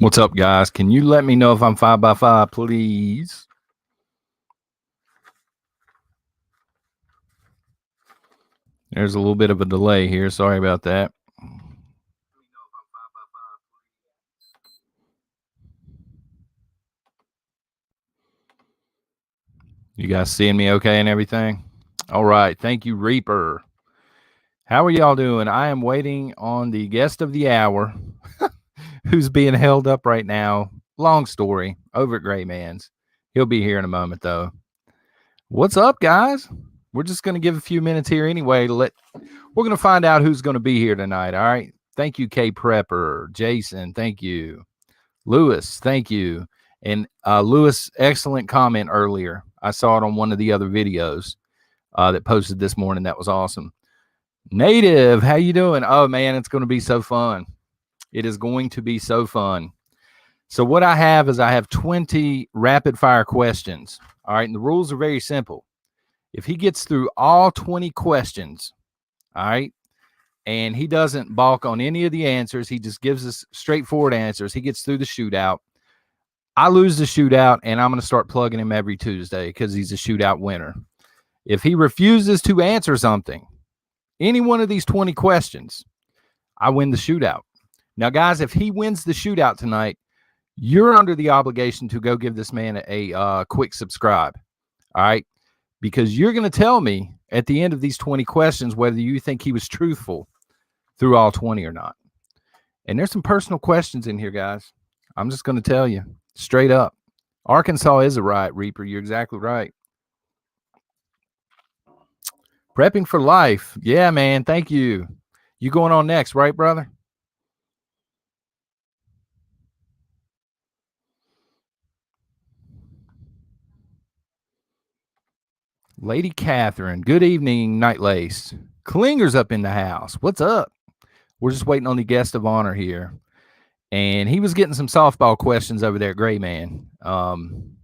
What's up, guys? Can you let me know if I'm 5x5, please? There's a little bit of a delay here. Sorry about that. You guys seeing me okay and everything? All right. Thank you, Reaper. How are y'all doing? I am waiting on the guest of the hour who's being held up right now. Long story over at Gray Man's. He'll be here in a moment, though. What's up, guys? We're just going to give a few minutes here anyway. We're going to find out who's going to be here tonight. All right. Thank you, K Prepper. Jason, thank you. Lewis, thank you. And Lewis, excellent comment earlier. I saw it on one of the other videos that posted this morning. That was awesome. Native, how you doing? Oh, man, it's going to be so fun. It is going to be so fun. So what I have is I have 20 rapid fire questions. All right. And the rules are very simple. If he gets through all 20 questions, all right, and he doesn't balk on any of the answers, he just gives us straightforward answers, he gets through the shootout. I lose the shootout, and I'm going to start plugging him every Tuesday because he's a shootout winner. If he refuses to answer something, any one of these 20 questions, I win the shootout. Now, guys, if he wins the shootout tonight, you're under the obligation to go give this man a quick subscribe, all right? Because you're going to tell me at the end of these 20 questions whether you think he was truthful through all 20 or not. And there's some personal questions in here, guys. I'm just going to tell you straight up. Arkansas is a riot, Reaper. You're exactly right. Prepping for life. Yeah, man. Thank you. You going on next, right, brother? Lady Catherine. Good evening, Night Lace. Klinger's up in the house. What's up? We're just waiting on the guest of honor here. And he was getting some softball questions over there at Gray Man. He ain't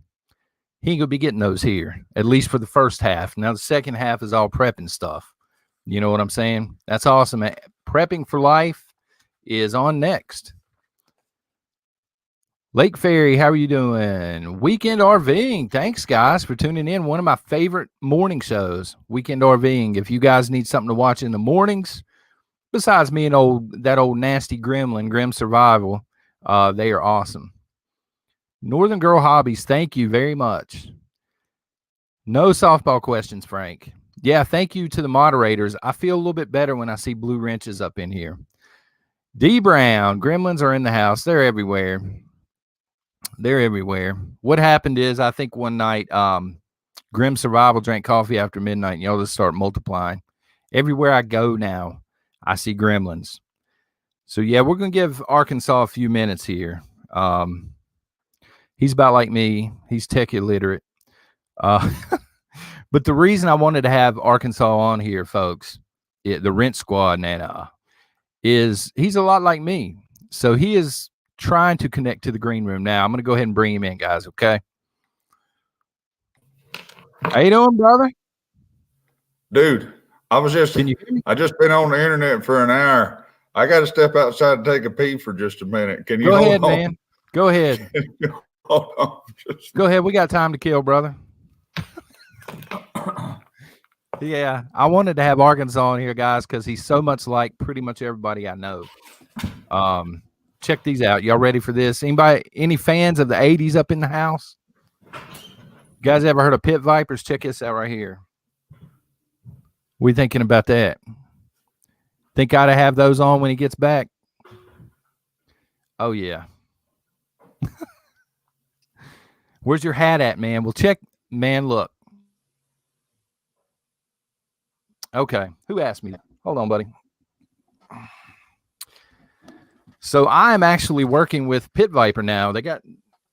going to be getting those here, at least for the first half. Now, the second half is all prepping stuff. You know what I'm saying? That's awesome. Prepping for life is on next. Lake Ferry, how are you doing? Weekend RVing. Thanks, guys, for tuning in. One of my favorite morning shows, Weekend RVing. If you guys need something to watch in the mornings, besides me and that old nasty gremlin, Grim Survival, they are awesome. Northern Girl Hobbies, thank you very much. No softball questions, Frank. Yeah, thank you to the moderators. I feel a little bit better when I see blue wrenches up in here. D Brown, gremlins are in the house. They're everywhere. They're everywhere. What happened is, I think one night, Grim Survival drank coffee after midnight, and y'all just start multiplying. Everywhere I go now, I see gremlins. So, yeah, we're going to give Arkansas a few minutes here. He's about like me. He's tech illiterate. But the reason I wanted to have Arkansas on here, folks, the Rent Squad, Nana, is he's a lot like me. So he is trying to connect to the green room now. I'm going to go ahead and bring him in, guys, okay? How you doing, brother? Dude, I just been on the internet for an hour. I got to step outside and take a pee for just a minute. Can you go hold ahead, on? man? Go ahead. Hold on. Go ahead. We got time to kill, brother. Yeah, I wanted to have Arkansas on here, guys, because he's so much like pretty much everybody I know. Check these out. Y'all ready for this? Any fans of the 80s up in the house? You guys ever heard of Pit Vipers? Check this out right here. What are you thinking about that? Think I'd have those on when he gets back? Oh, yeah. Where's your hat at, man? Well, check. Man, look. Okay. Who asked me that? Hold on, buddy. So I am actually working with Pit Viper now. I got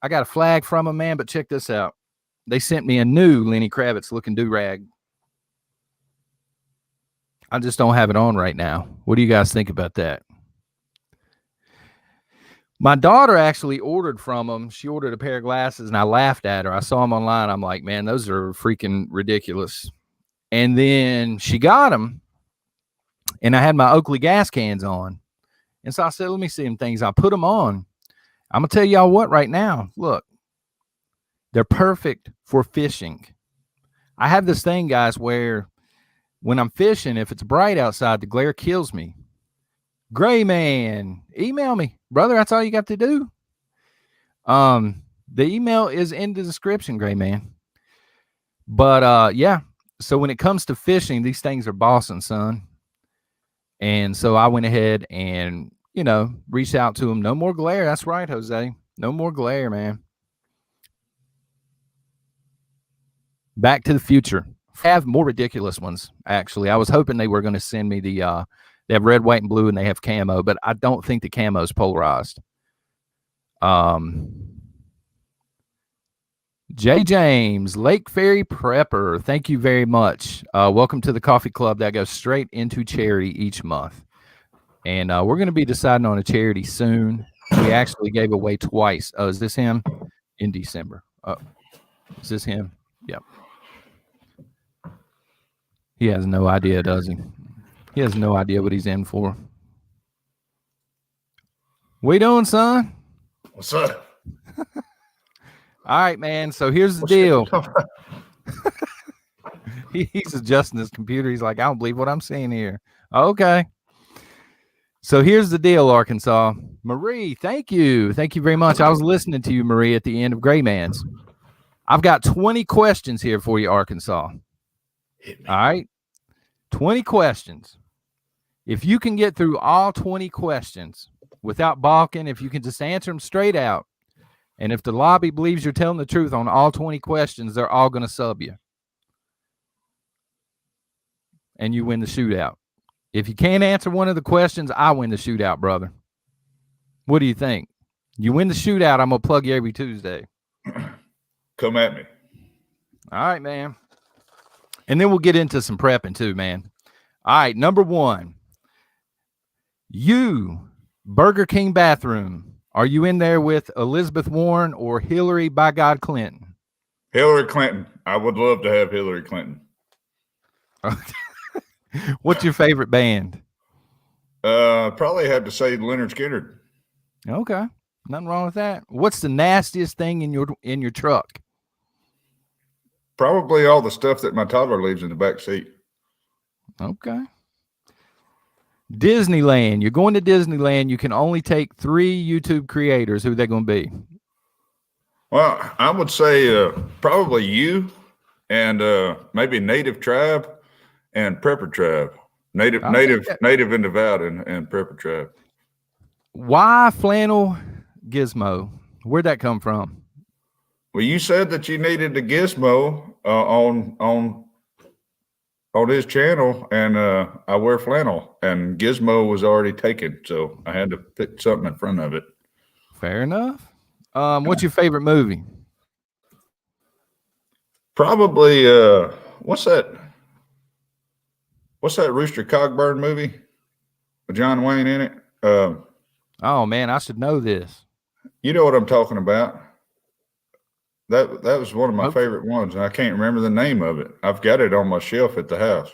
a flag from them, man, but check this out. They sent me a new Lenny Kravitz looking do-rag. I just don't have it on right now. What do you guys think about that? My daughter actually ordered from them. She ordered a pair of glasses, and I laughed at her. I saw them online. I'm like, man, those are freaking ridiculous. And then she got them, and I had my Oakley gas cans on. And so I said, let me see them things. I put them on. I'm going to tell y'all what right now. Look, they're perfect for fishing. I have this thing, guys, where when I'm fishing, if it's bright outside, the glare kills me. Gray Man, email me, brother. That's all you got to do. The email is in the description, Gray Man. But yeah, so when it comes to fishing, these things are bossing, son. And so I went ahead and, reached out to him. No more glare. That's right, Jose. No more glare, man. Back to the Future. I have more ridiculous ones, actually. I was hoping they were going to send me they have red, white, and blue, and they have camo, but I don't think the camo is polarized. J. James, Lake Ferry Prepper, thank you very much. Welcome to the coffee club that goes straight into charity each month. And we're going to be deciding on a charity soon. We actually gave away twice. Oh, is this him? In December. Oh, is this him? Yep. He has no idea, does he? He has no idea what he's in for. What you doing, son? What's up? All right, man. So here's the deal. He's adjusting his computer. He's like, I don't believe what I'm seeing here. Okay. So here's the deal, Arkansas. Marie, thank you. Thank you very much. I was listening to you, Marie, at the end of Gray Man's. I've got 20 questions here for you, Arkansas. All right. 20 questions. If you can get through all 20 questions without balking, if you can just answer them straight out, and if the lobby believes you're telling the truth on all 20 questions, they're all going to sub you. And you win the shootout. If you can't answer one of the questions, I win the shootout, brother. What do you think? You win the shootout, I'm going to plug you every Tuesday. Come at me. All right, man. And then we'll get into some prepping too, man. All right, number 1. Burger King bathroom. Are you in there with Elizabeth Warren or Hillary by God Clinton? Hillary Clinton. I would love to have Hillary Clinton. What's your favorite band? Probably have to say Leonard Skinner. Okay. Nothing wrong with that. What's the nastiest thing in your truck? Probably all the stuff that my toddler leaves in the back seat. Okay. Disneyland. You're going to Disneyland. You can only take 3 YouTube creators. Who are they going to be? Well, I would say probably you and maybe Native Tribe and Prepper Tribe. Native and Devout and Prepper Tribe. Why Flannel Gizmo? Where'd that come from? Well, you said that you needed the Gizmo on his channel, and I wear flannel, and Gizmo was already taken, so I had to put something in front of it. Fair enough. What's your favorite movie? Probably what's that Rooster Cogburn movie with John Wayne in it? Oh man, I should know this. You know what I'm talking about. That was one of my favorite ones, and I can't remember the name of it. I've got it on my shelf at the house.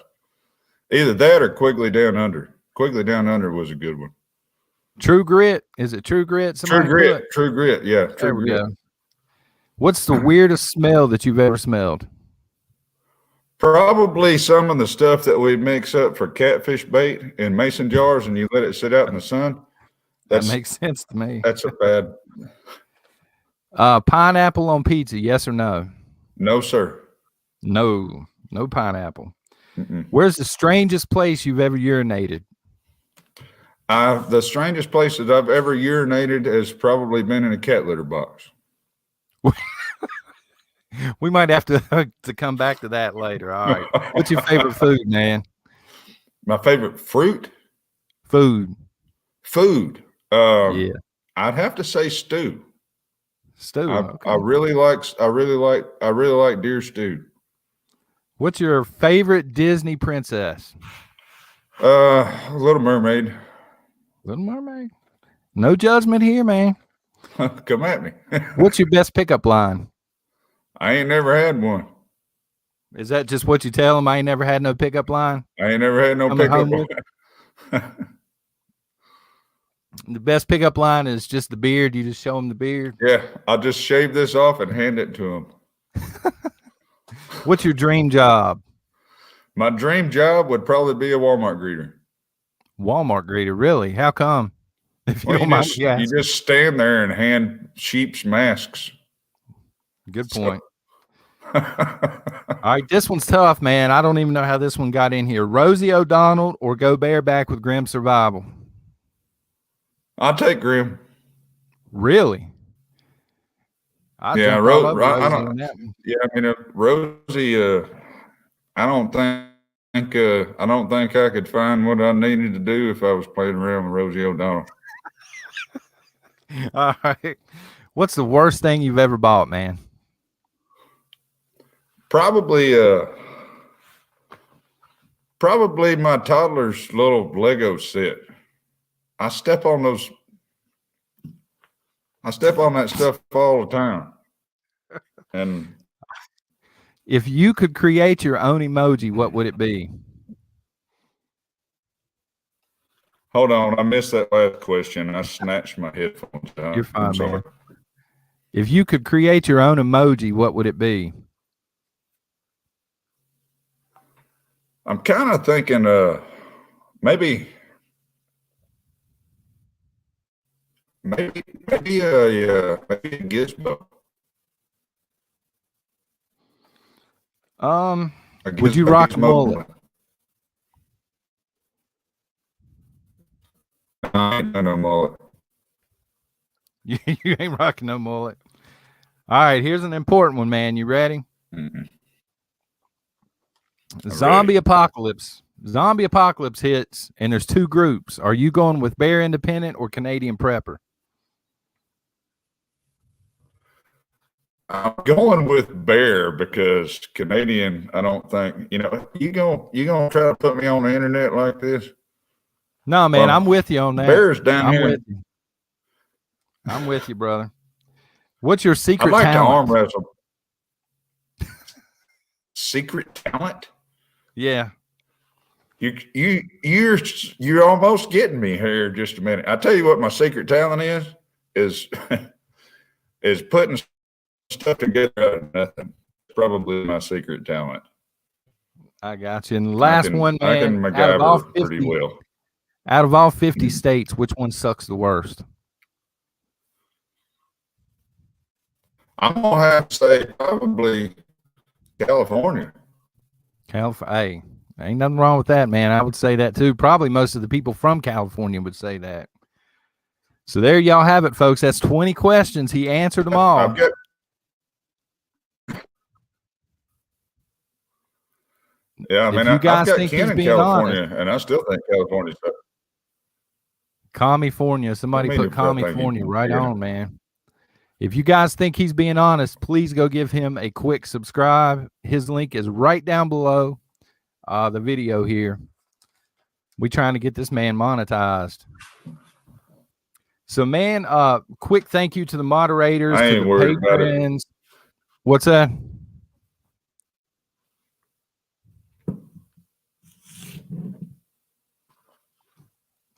Either that or Quigley Down Under. Quigley Down Under was a good one. True Grit? Is it True Grit? True Grit. Yeah, there we go. What's the weirdest smell that you've ever smelled? Probably some of the stuff that we mix up for catfish bait in mason jars, and you let it sit out in the sun. That makes sense to me. That's a bad. Pineapple on pizza, yes or no? No, sir. No pineapple. Mm-mm. Where's the strangest place you've ever urinated? The strangest place that I've ever urinated has probably been in a cat litter box. We might have to come back to that later. All right. What's your favorite food, man? My favorite fruit? Food. Yeah. I'd have to say stew. Stew. I really like deer stew. What's your favorite Disney princess? Little Mermaid. Little Mermaid. No judgment here, man. Come at me. What's your best pickup line? I ain't never had one. Is that just what you tell them? I ain't never had no pickup line. I ain't never had no pickup line. The best pickup line is just the beard. You just show him the beard. Yeah, I'll just shave this off and hand it to him. What's your dream job? My dream job would probably be a Walmart greeter. Walmart greeter, really? How come? If you Well, don't mind me you asking. just stand there and hand sheep's masks. Good point. All right, this one's tough, man. I don't even know how this one got in here. Rosie O'Donnell or go bareback with Grim Survival? I'll take Grim. Really? I Yeah, jumped all over Rosie on that one. Yeah, I mean, Rosie. I don't think I could find what I needed to do if I was playing around with Rosie O'Donnell. All right. What's the worst thing you've ever bought, man? Probably my toddler's little Lego set. I step on that stuff all the time. And if you could create your own emoji, what would it be? Hold on, I missed that last question. I snatched my headphones out. You're fine, man. If you could create your own emoji, what would it be? I'm kind of thinking maybe a Gizmo. Would you rock a mullet? I ain't no mullet. You ain't rocking no mullet. All right, here's an important one, man. You ready? Mm-hmm. Zombie apocalypse. Zombie apocalypse hits, and there's two groups. Are you going with Bear Independent or Canadian Prepper? I'm going with Bear because Canadian, I don't think, you gonna try to put me on the internet like this? No, man, well, I'm with you on that. Bear's down here. With you. I'm with you, brother. What's your secret I'd like talent? to arm wrestle. Secret talent? Yeah. You're almost getting me here. Just a minute. I tell you what, my secret talent is putting stuff together out of nothing. Probably my secret talent. I got you. And the last one, man. I can MacGyver pretty well. Out of all 50 states, which one sucks the worst? I'm gonna have to say probably California. Hey, ain't nothing wrong with that, man. I would say that too. Probably most of the people from California would say that. So there y'all have it, folks. That's 20 questions. He answered them all. Yeah, I mean, I've got Ken in California, and I still think California's better. California. Somebody put California right on, man. If you guys think he's being honest, please go give him a quick subscribe. His link is right down below the video here. We're trying to get this man monetized. So, man, quick thank you to the moderators, I ain't worried about it. What's that?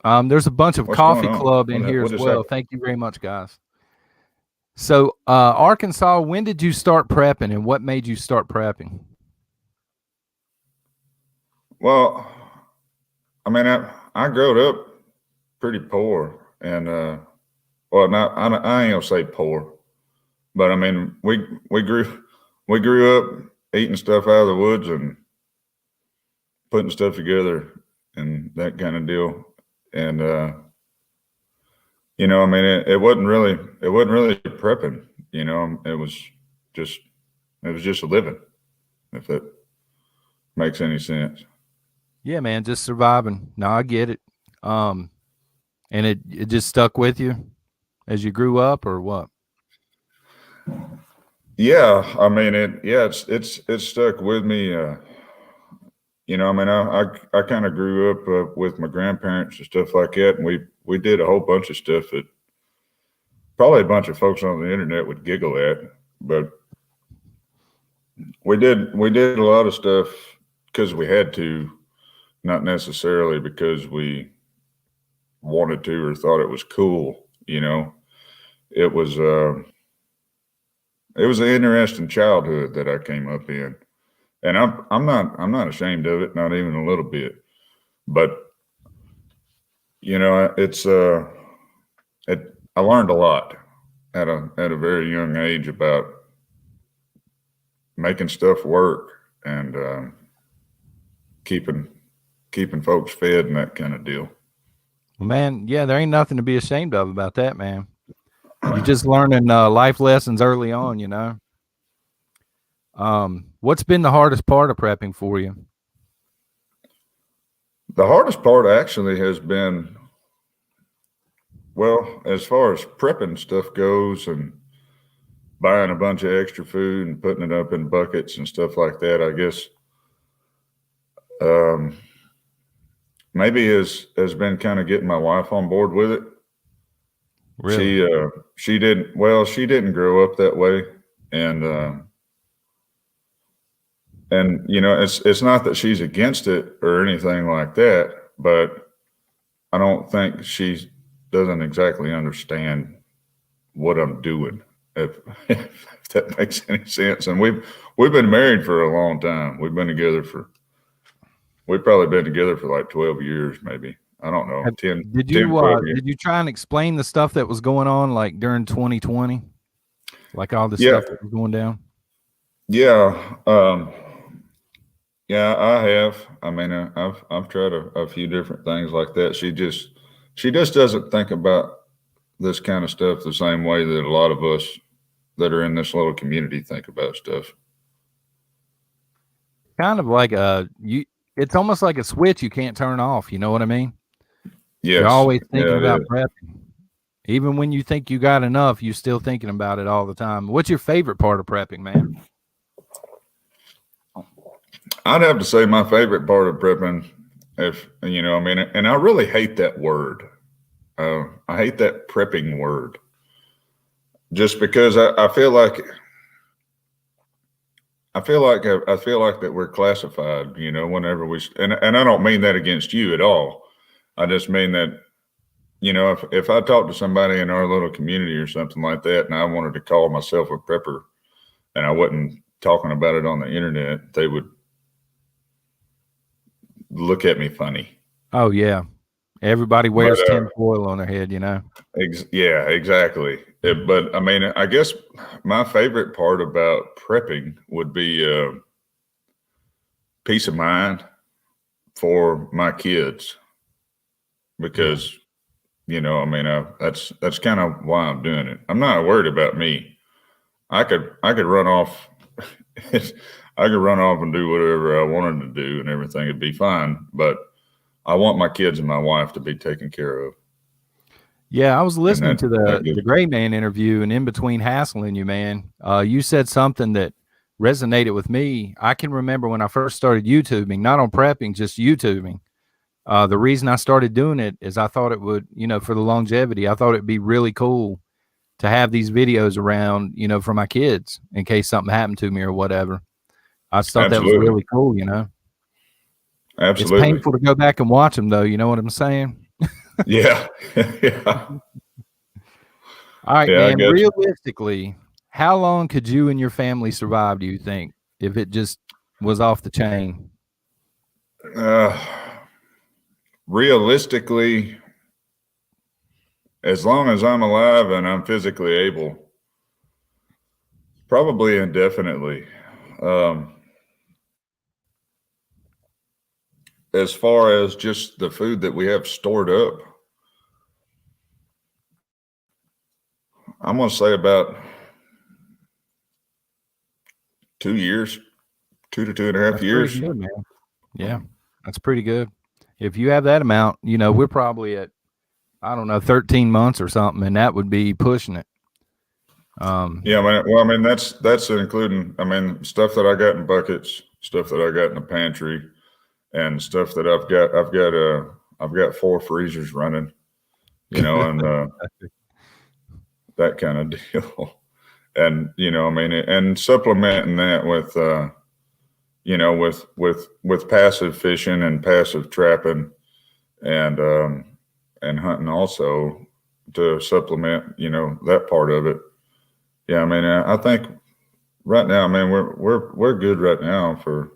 There's a bunch of coffee club in here as well. Thank you very much, guys. So, Arkansas, when did you start prepping, and what made you start prepping? Well, I mean, I grew up pretty poor, and I ain't gonna say poor, but I mean, we grew up eating stuff out of the woods and putting stuff together and that kind of deal. And I mean, it wasn't really prepping, it was just a living, if that makes any sense. Yeah, man, just surviving. No, I get it. And it just stuck with you as you grew up, or what? Yeah, I mean, it's stuck with me. I mean, I kind of grew up with my grandparents and stuff like that, and we did a whole bunch of stuff that probably a bunch of folks on the internet would giggle at, but we did a lot of stuff because we had to, not necessarily because we wanted to or thought it was cool. It was an interesting childhood that I came up in, and I'm not ashamed of it, not even a little bit. But it's I learned a lot at a very young age about making stuff work and keeping folks fed and that kind of deal. Well, man, yeah, there ain't nothing to be ashamed of about that, man. You're just learning life lessons early on, What's been the hardest part of prepping for you? The hardest part actually has been, well, as far as prepping stuff goes and buying a bunch of extra food and putting it up in buckets and stuff like that, I guess maybe has been kind of getting my wife on board with it. Really? She didn't grow up that way, and it's not that she's against it or anything like that, but I don't think she doesn't exactly understand what I'm doing, if that makes any sense. And we've been married for a long time. We've probably been together for like 12 years, maybe. I don't know. 10, did 10, 12 years. Did you try and explain the stuff that was going on like during 2020? Like all the stuff that was going down? Yeah. Yeah, I have. I mean, I've tried a few different things like that. She just doesn't think about this kind of stuff the same way that a lot of us that are in this little community think about stuff. Kind of like it's almost like a switch you can't turn off. You know what I mean? Yes. You're always thinking about prepping. Even when you think you got enough, you're still thinking about it all the time. What's your favorite part of prepping, man? I'd have to say my favorite part of prepping, and I really hate that word. I hate that prepping word, just because I feel like that we're classified, whenever and I don't mean that against you at all. I just mean that, if I talk to somebody in our little community or something like that, and I wanted to call myself a prepper and I wasn't talking about it on the internet, they would look at me funny. Oh yeah. Everybody wears tinfoil on their head, Yeah, exactly. But I mean, I guess my favorite part about prepping would be peace of mind for my kids, because that's kind of why I'm doing it. I'm not worried about me. I could run off. I could run off and do whatever I wanted to do, and everything would be fine. But I want my kids and my wife to be taken care of. Yeah, I was listening to the Gray Man interview, and in between hassling you, man, you said something that resonated with me. I can remember when I first started YouTubing, not on prepping, just YouTubing. The reason I started doing it is I thought it would, for the longevity, I thought it'd be really cool to have these videos around, for my kids in case something happened to me or whatever. I just thought that was really cool, Absolutely. It's painful to go back and watch them, though. You know what I'm saying? Yeah. Yeah. All right, man. Realistically, how long could you and your family survive, do you think, if it just was off the chain? Realistically, as long as I'm alive and I'm physically able, probably indefinitely. As far as just the food that we have stored up, I'm going to say about 2 years, 2 to 2.5 years. Good, man. Yeah, that's pretty good. If you have that amount, we're probably at, 13 months or something, and that would be pushing it. Yeah, well, I mean, that's including, stuff that I got in buckets, stuff that I got in the pantry, and stuff that I've got 4 freezers running, and that kind of deal. And, and supplementing that with, with passive fishing and passive trapping, and and hunting also to supplement, that part of it. Yeah, I mean, I think right now, man, we're good right now for,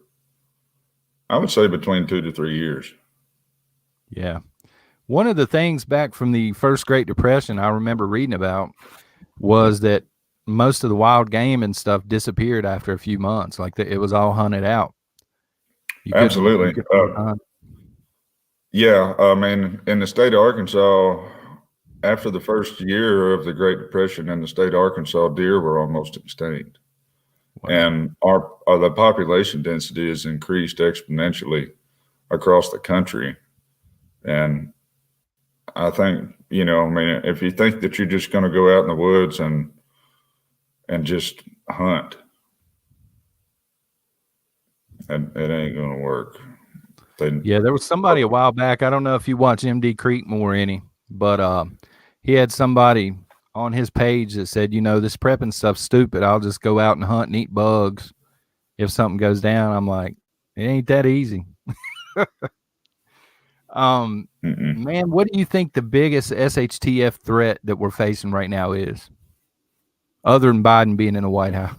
I would say, between 2 to 3 years. Yeah. One of the things back from the first Great Depression I remember reading about was that most of the wild game and stuff disappeared after a few months. Like it was all hunted out. You Absolutely. couldn't really hunt. Yeah, I mean, in the state of Arkansas, after the first year of the Great Depression in the state of Arkansas, deer were almost extinct. Wow. And the population density has increased exponentially across the country. And I think, I mean, if you think that you're just going to go out in the woods and just hunt, and it ain't going to work. Yeah, there was somebody a while back. I don't know if you watch MD Creekmore any, but he had somebody on his page that said, this prepping stuff's stupid. I'll just go out and hunt and eat bugs. If something goes down, I'm like, it ain't that easy. Man, what do you think the biggest SHTF threat that we're facing right now is? Other than Biden being in the White House.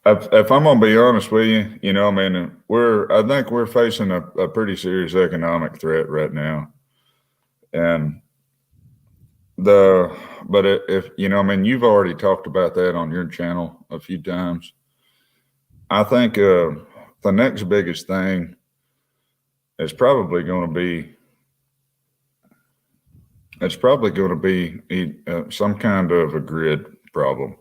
If I'm gonna be honest with you, I mean, I think we're facing a pretty serious economic threat right now, and if I mean, you've already talked about that on your channel a few times. I think the next biggest thing is probably going to be some kind of a grid problem.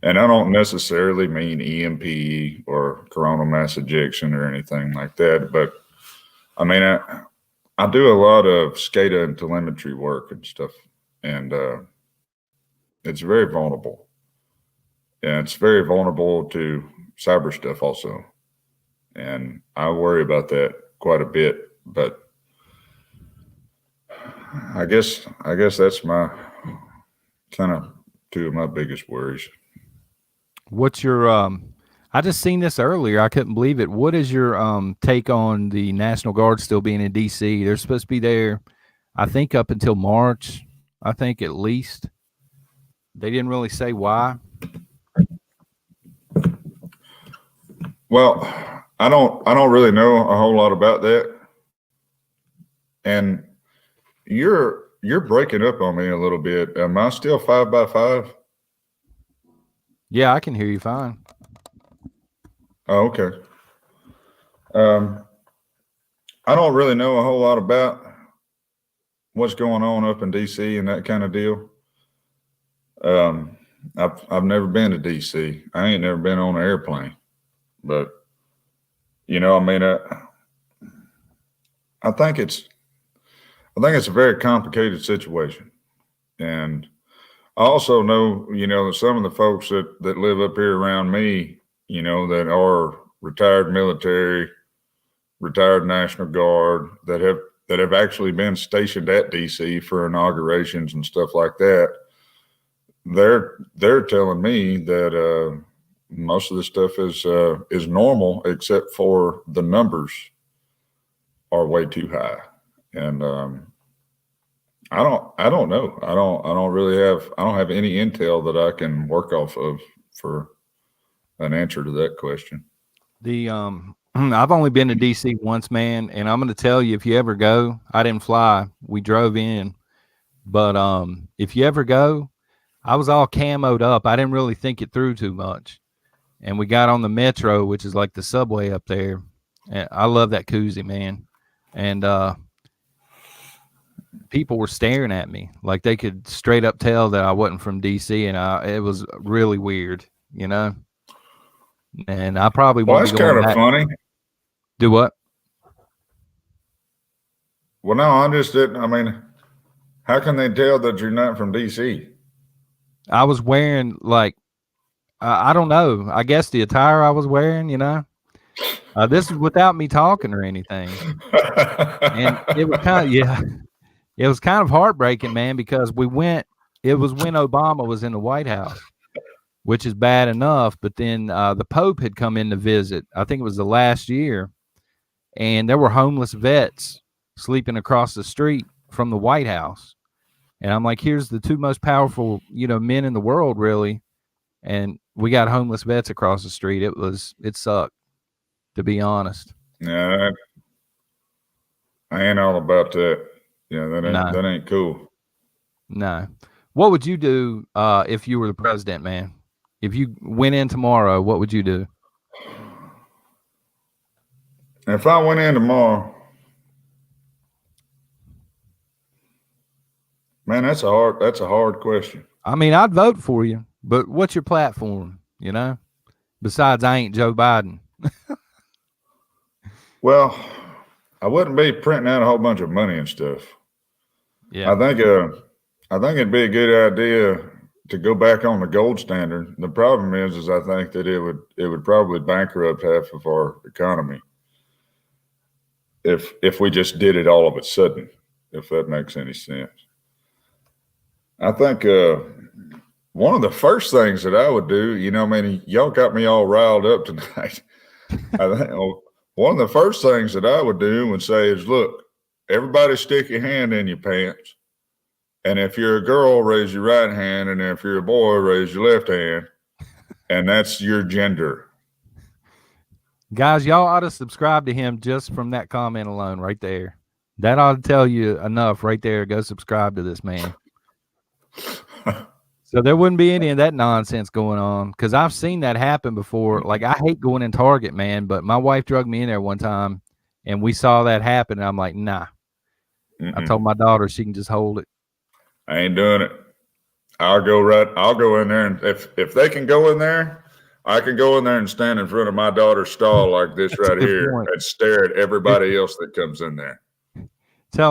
And I don't necessarily mean EMP or coronal mass ejection or anything like that, but I mean, I do a lot of SCADA and telemetry work and stuff, and it's very vulnerable. And it's very vulnerable to cyber stuff also. And I worry about that quite a bit, but I guess that's my kind of two of my biggest worries. What's your I just seen this earlier. I couldn't believe it. What is your take on the National Guard still being in DC? They're supposed to be there, I think, up until March. I think at least. They didn't really say why. Well, I don't really know a whole lot about that. And you're breaking up on me a little bit. Am I still 5x5? Yeah, I can hear you fine. Oh, okay. I don't really know a whole lot about what's going on up in DC and that kind of deal. I've never been to DC. I ain't never been on an airplane, but I mean, I think it's a very complicated situation, and I also know, that some of the folks that live up here around me, that are retired military, retired National Guard, that have actually been stationed at DC for inaugurations and stuff like that. They're telling me that most of the stuff is normal, except for the numbers are way too high, and I don't know. I don't have any intel that I can work off of for an answer to that question. I've only been to DC once, man, and I'm going to tell you, if you ever go, I didn't fly. We drove in, but if you ever go, I was all camoed up. I didn't really think it through too much, and we got on the metro, which is like the subway up there. And I love that koozie, man, and people were staring at me like they could straight up tell that I wasn't from DC, and it was really weird, And I probably won't be going back. That's kind of funny. Do what? Well, no, I just didn't. I mean, how can they tell that you're not from DC? I was wearing I don't know. I guess the attire I was wearing, this is without me talking or anything. And it was it was kind of heartbreaking, man, because it was when Obama was in the White House. which is bad enough. But then the Pope had come in to visit. I think it was the last year, and there were homeless vets sleeping across the street from the White House. And I'm like, here's the two most powerful, men in the world, really. And we got homeless vets across the street. It sucked, to be honest. Yeah, I ain't all about that. Yeah, that ain't cool. No. What would you do if you were the president, man? If you went in tomorrow, what would you do? If I went in tomorrow, man, that's a hard question. I mean, I'd vote for you, but what's your platform, Besides, I ain't Joe Biden. Well, I wouldn't be printing out a whole bunch of money and stuff. Yeah. I think it'd be a good idea to go back on the gold standard. The problem is I think that it would probably bankrupt half of our economy if we just did it all of a sudden, if that makes any sense. I think one of the first things that I would do, y'all got me all riled up tonight. I think one of the first things that I would do would say is, look, everybody stick your hand in your pants. And if you're a girl, raise your right hand. And if you're a boy, raise your left hand. And that's your gender. Guys, y'all ought to subscribe to him just from that comment alone right there. That ought to tell you enough right there. Go subscribe to this man. So there wouldn't be any of that nonsense going on, because I've seen that happen before. Like, I hate going in Target, man, but my wife drugged me in there one time, and we saw that happen, and I'm like, nah. I told my daughter she can just hold it. I ain't doing it. I'll go in there, and if they can go in there, I can go in there and stand in front of my daughter's stall like this right here and stare at everybody else that comes in there. I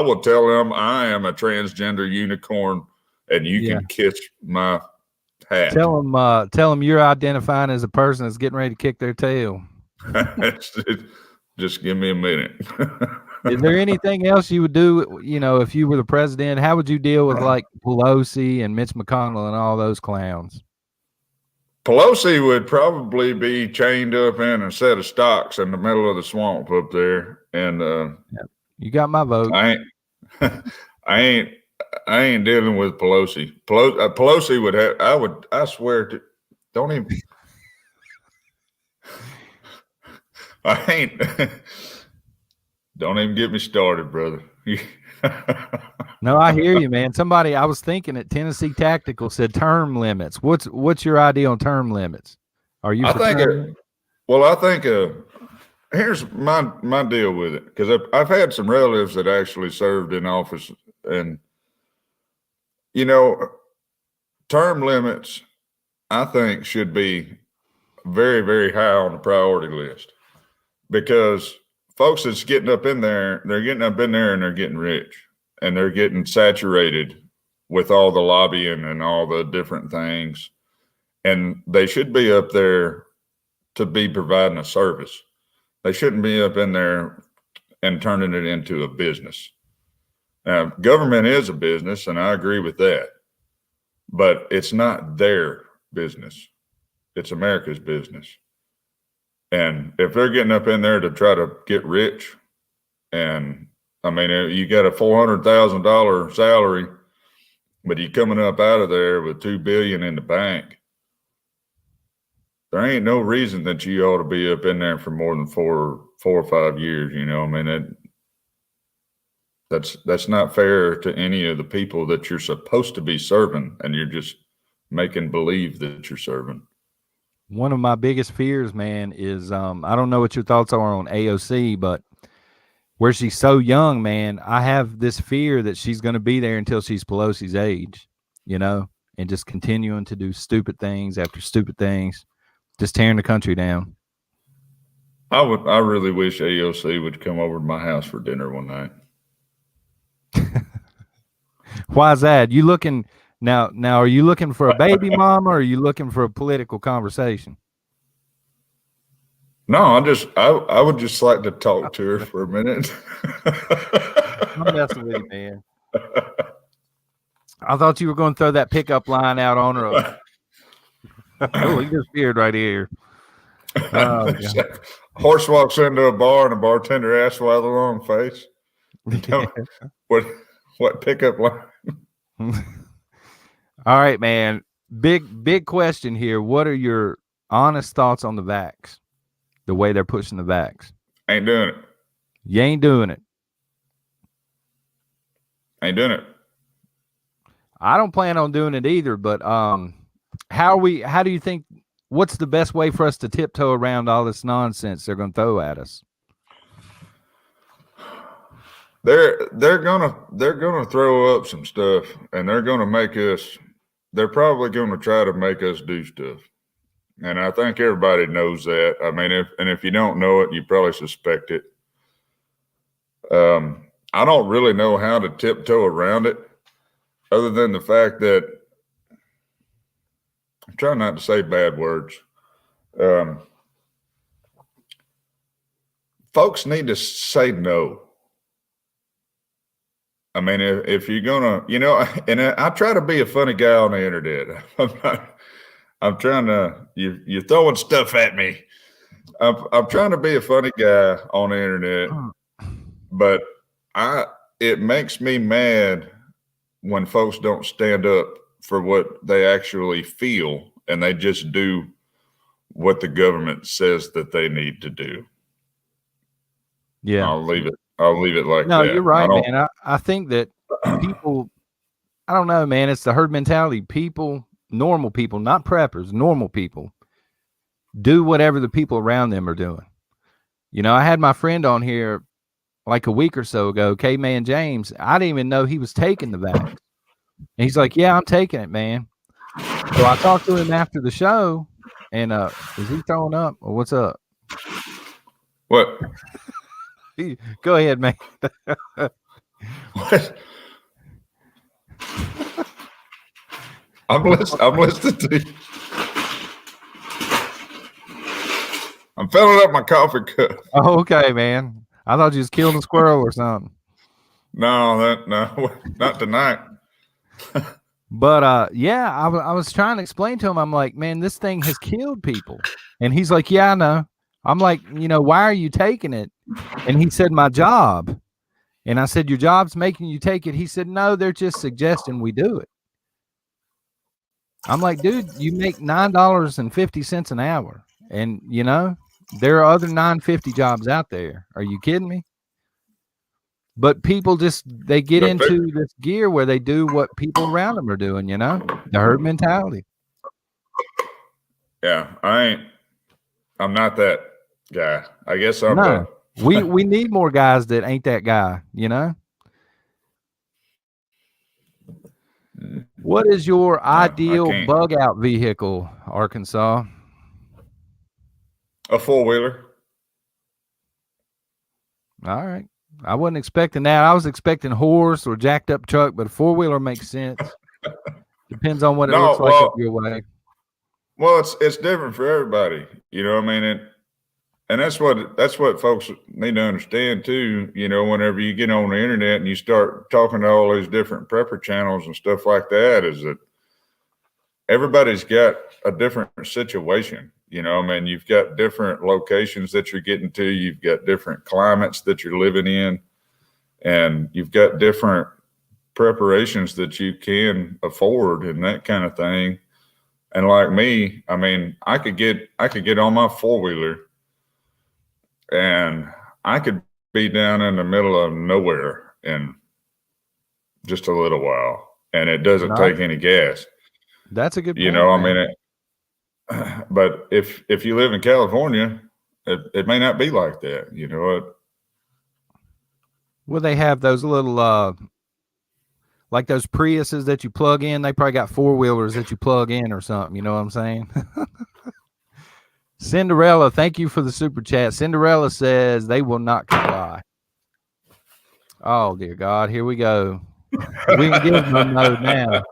will tell them I am a transgender unicorn, and you can kiss my hat. Tell them you're identifying as a person that's getting ready to kick their tail. Just give me a minute. Is there anything else you would do, if you were the president? How would you deal with like Pelosi and Mitch McConnell and all those clowns? Pelosi would probably be chained up in a set of stocks in the middle of the swamp up there. And you got my vote. I ain't dealing with Pelosi. Pelosi would have. I swear to. Don't even. I ain't. Don't even get me started, brother. No, I hear you, man. I was thinking at Tennessee Tactical said term limits. What's your idea on term limits? Are you? Here's my deal with it, because I've had some relatives that actually served in office, and term limits I think should be very, very high on the priority list, because folks that's getting up in there, they're getting up in there and they're getting rich, and they're getting saturated with all the lobbying and all the different things, and they should be up there to be providing a service. They shouldn't be up in there and turning it into a business. Now, government is a business, and I agree with that, but it's not their business. It's America's business. And if they're getting up in there to try to get rich, and I mean, you got a $400,000 salary, but you're coming up out of there with $2 billion in the bank, there ain't no reason that you ought to be up in there for more than four or 5 years. I mean, that's not fair to any of the people that you're supposed to be serving, and you're just making believe that you're serving. One of my biggest fears, man, is I don't know what your thoughts are on AOC, but where she's so young, man, I have this fear that she's going to be there until she's Pelosi's age, and just continuing to do stupid things after stupid things, just tearing the country down. I really wish AOC would come over to my house for dinner one night. Why is that? You looking now? Are you looking for a baby mama, or are you looking for a political conversation? No, I would just like to talk to her for a minute. I'm messing with you, man. I thought you were going to throw that pickup line out on her. Oh, he disappeared right here. Oh, God. Horse walks into a bar and a bartender asks why the long face. What pickup line? All right, man. Big question here. What are your honest thoughts on the vax? The way they're pushing the vax. Ain't doing it. You ain't doing it. Ain't doing it. I don't plan on doing it either, but how do you think, what's the best way for us to tiptoe around all this nonsense they're going to throw at us? They're gonna throw up some stuff, and they're gonna make us. They're probably gonna try to make us do stuff, and I think everybody knows that. I mean, if you don't know it, you probably suspect it. I don't really know how to tiptoe around it, other than the fact that I'm trying not to say bad words. Folks need to say no. I mean, if you're gonna, and I try to be a funny guy on the internet. I'm trying to. You're throwing stuff at me. I'm trying to be a funny guy on the internet, but it makes me mad when folks don't stand up for what they actually feel, and they just do what the government says that they need to do. Yeah, I'll leave it like that. No, you're right, man. I think that people, I don't know, man. It's the herd mentality. People, normal people, not preppers, normal people, do whatever the people around them are doing. I had my friend on here like a week or so ago, K-Man James. I didn't even know he was taking the vax. And he's like, yeah, I'm taking it, man. So I talked to him after the show, and is he throwing up or what's up? What? Go ahead, man. What? I'm listening to you. I'm filling up my coffee cup. Oh, okay, man. I thought you was killing a squirrel or something. No, not tonight. But yeah, I was trying to explain to him. I'm like, man, this thing has killed people, and he's like, yeah, I know. I'm like, why are you taking it? And he said, my job. And I said, your job's making you take it. He said, no, they're just suggesting we do it. I'm like, dude, you make $9.50 an hour. And, there are other $9.50 jobs out there. Are you kidding me? But people they get into this gear where they do what people around them are doing, the herd mentality. Yeah, I'm not that guy. I guess I'm no. We need more guys that ain't that guy, What is your ideal bug out vehicle, Arkansas? A 4-wheeler. All right. I wasn't expecting that. I was expecting horse or jacked up truck, but a 4-wheeler makes sense. Depends on what it looks like up your way. Well, it's different for everybody. I mean, and that's what folks need to understand too. Whenever you get on the internet and you start talking to all these different prepper channels and stuff like that, is that everybody's got a different situation. I mean, you've got different locations that you're getting to. You've got different climates that you're living in, and you've got different preparations that you can afford and that kind of thing. And like me, I mean, I could get on my 4-wheeler and I could be down in the middle of nowhere in just a little while, and it doesn't take any gas. That's a good point, I mean, but if you live in California, it may not be like that. Well, they have those little like those Priuses that you plug in. They probably got 4-wheelers that you plug in or something. You know what I'm saying? Cinderella, thank you for the super chat. Cinderella says they will not comply. Oh, dear God. Here we go. We in Gizmo mode now.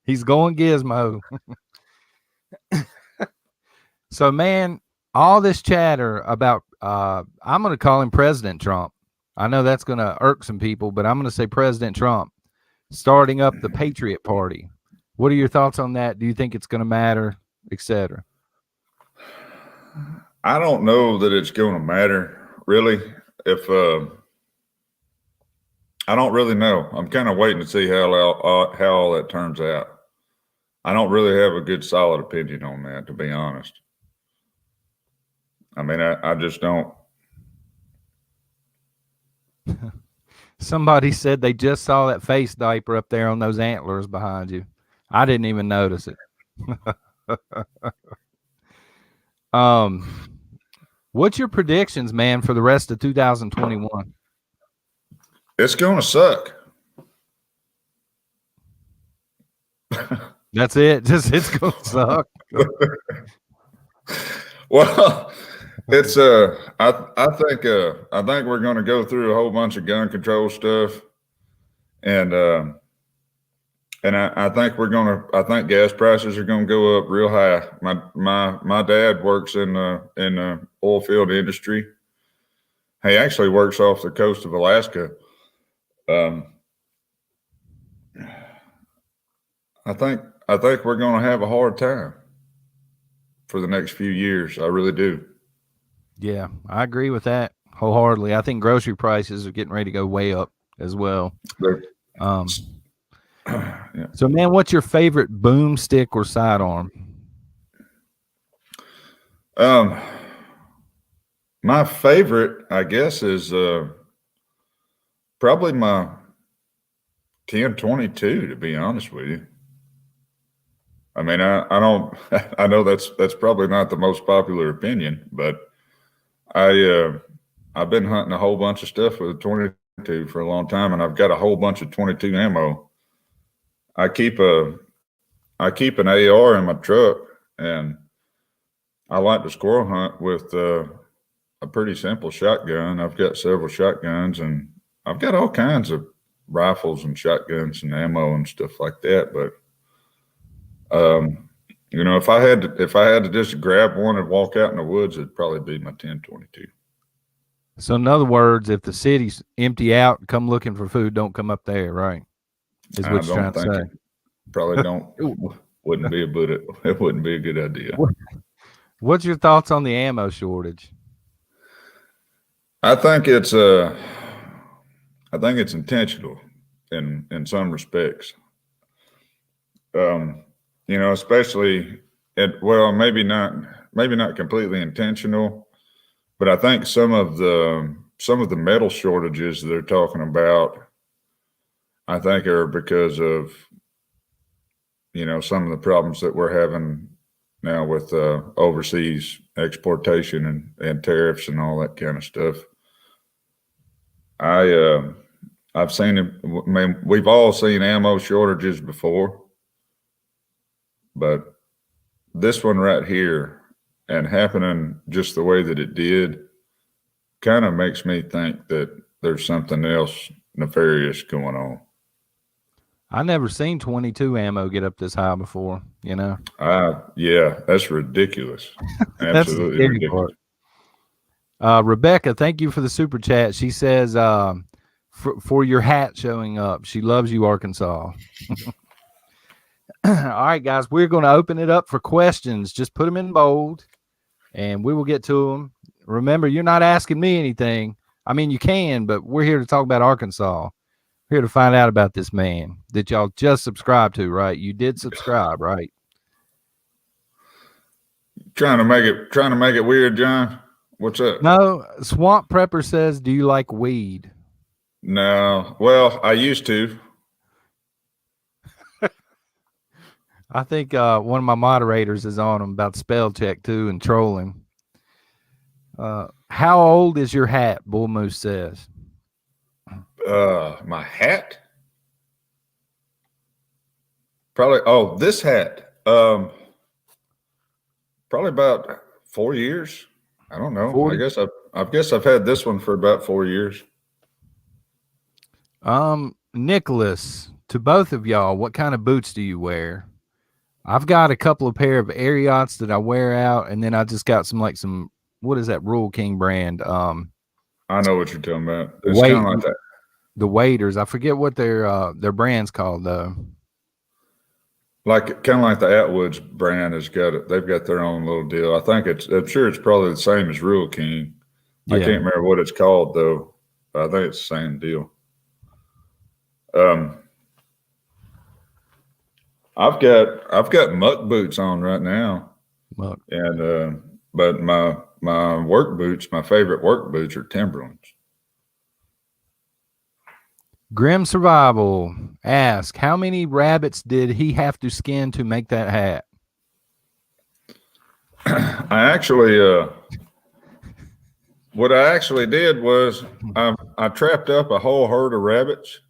He's going Gizmo. So, man, all this chatter about, I'm going to call him President Trump. I know that's going to irk some people, but I'm going to say President Trump. starting up the Patriot Party. What are your thoughts on that? Do you think it's going to matter, etc.? I don't know that it's going to matter really. If I don't really know. I'm kind of waiting to see how all that turns out. I don't really have a good solid opinion on that, to be honest. I mean, I just don't. Somebody said they just saw that face diaper up there on those antlers behind you. I didn't even notice it. What's your predictions, man, for the rest of 2021? It's going to suck. That's it. Just it's going to suck. Well, it's I think we're going to go through a whole bunch of gun control stuff, and I think I think gas prices are going to go up real high. My dad works in the oil field industry. He actually works off the coast of Alaska. I think we're going to have a hard time for the next few years. I really do. Yeah, I agree with that wholeheartedly. I think grocery prices are getting ready to go way up as well. Yeah. So, man, what's your favorite boomstick or sidearm? My favorite, I guess, is probably my 1022. To be honest with you, I mean, I don't. I know that's probably not the most popular opinion, but I've been hunting a whole bunch of stuff with a 22 for a long time, and I've got a whole bunch of 22 ammo. I keep an AR in my truck, and I like to squirrel hunt with a pretty simple shotgun. I've got several shotguns, and I've got all kinds of rifles and shotguns and ammo and stuff like that. But you know, if I had to just grab one and walk out in the woods, it'd probably be my 1022. So, in other words, if the city's empty out, come looking for food, don't come up there, right? Is what you're trying to say. Probably don't. Wouldn't be a good idea. What's your thoughts on the ammo shortage? I think it's intentional in some respects. You know, especially maybe not completely intentional, but I think some of the metal shortages they're talking about, I think, are because of, you know, some of the problems that we're having now with overseas exportation and tariffs and all that kind of stuff. I've seen it. I mean, we've all seen ammo shortages before, but this one right here, and happening just the way that it did, kind of makes me think that there's something else nefarious going on. I never seen 22 ammo get up this high before, you know? Yeah, that's ridiculous. Absolutely ridiculous. Rebecca, thank you for the super chat. She says, for your hat showing up. She loves you, Arkansas. All right, guys, we're going to open it up for questions. Just put them in bold, and we will get to them. Remember, you're not asking me anything. I mean, you can, but we're here to talk about Arkansas. We're here to find out about this man that y'all just subscribed to, right? You did subscribe, right? Trying to make it weird, John. What's up? No, Swamp Prepper says, do you like weed? No. Well, I used to. I think one of my moderators is on him about spell check too and trolling. How old is your hat? Bull Moose says. My hat? Probably. Oh, this hat. Probably about 4 years. I don't know. 40? I guess I've had this one for about 4 years. Nicholas, to both of y'all, what kind of boots do you wear? I've got a couple of pair of Ariots that I wear out, and then I just got some what is that Rural King brand? I know what you're talking about. It's kind of like that. the waiters. I forget what their brand's called though. Like kind of like the Atwoods brand has got it. They've got their own little deal. I think I'm sure it's probably the same as Rural King. I Yeah. can't remember what it's called though. But I think it's the same deal. I've got muck boots on right now, Look. and but my work boots, my favorite work boots are Timberlands. Grim Survival asks, how many rabbits did he have to skin to make that hat? I actually, what I actually did was I trapped up a whole herd of rabbits,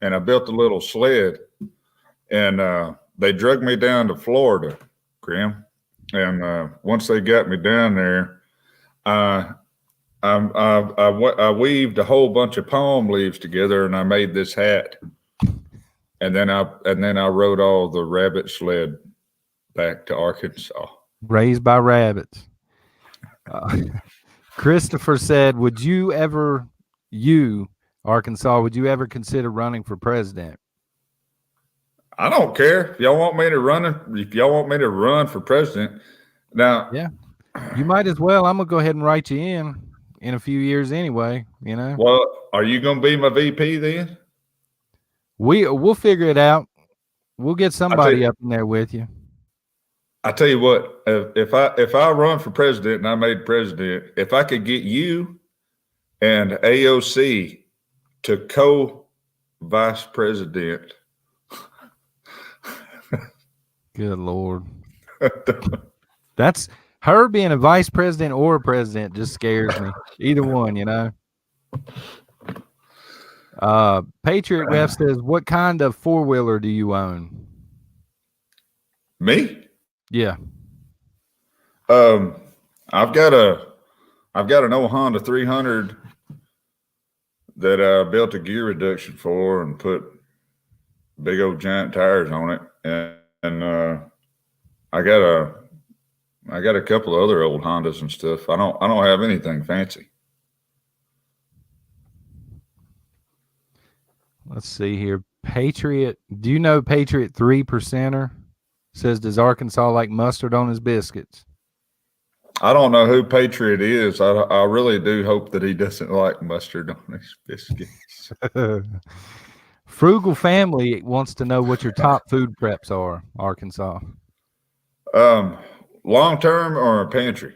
and I built a little sled, and they drug me down to Florida, Grim. And once they got me down there, I weaved a whole bunch of palm leaves together, and I made this hat. And then I rode all the rabbit sled back to Arkansas. Raised by rabbits. Christopher said, Arkansas, would you ever consider running for president? I don't care if y'all want me to run for president. Now, yeah, you might as well. I'm gonna go ahead and write you in a few years anyway. You know. Well, are you gonna be my VP then? We'll figure it out. We'll get somebody up in there with you. I tell you what, if I run for president and I made president, if I could get you and AOC to co-vice president. Good Lord. That's her being a vice president or a president just scares me. Either one, you know. Patriot Ref says, what kind of four-wheeler do you own? Me? Yeah. I've got an old Honda 300 that I built a gear reduction for and put big old giant tires on it, and I got a couple of other old Hondas and stuff. I don't have anything fancy. Let's see here. Patriot, do you know Patriot 3%er? Says, does Arkansas like mustard on his biscuits? I don't know who Patriot is. I really do hope that he doesn't like mustard on his biscuits. Frugal Family wants to know what your top food preps are, Arkansas. Long term or pantry?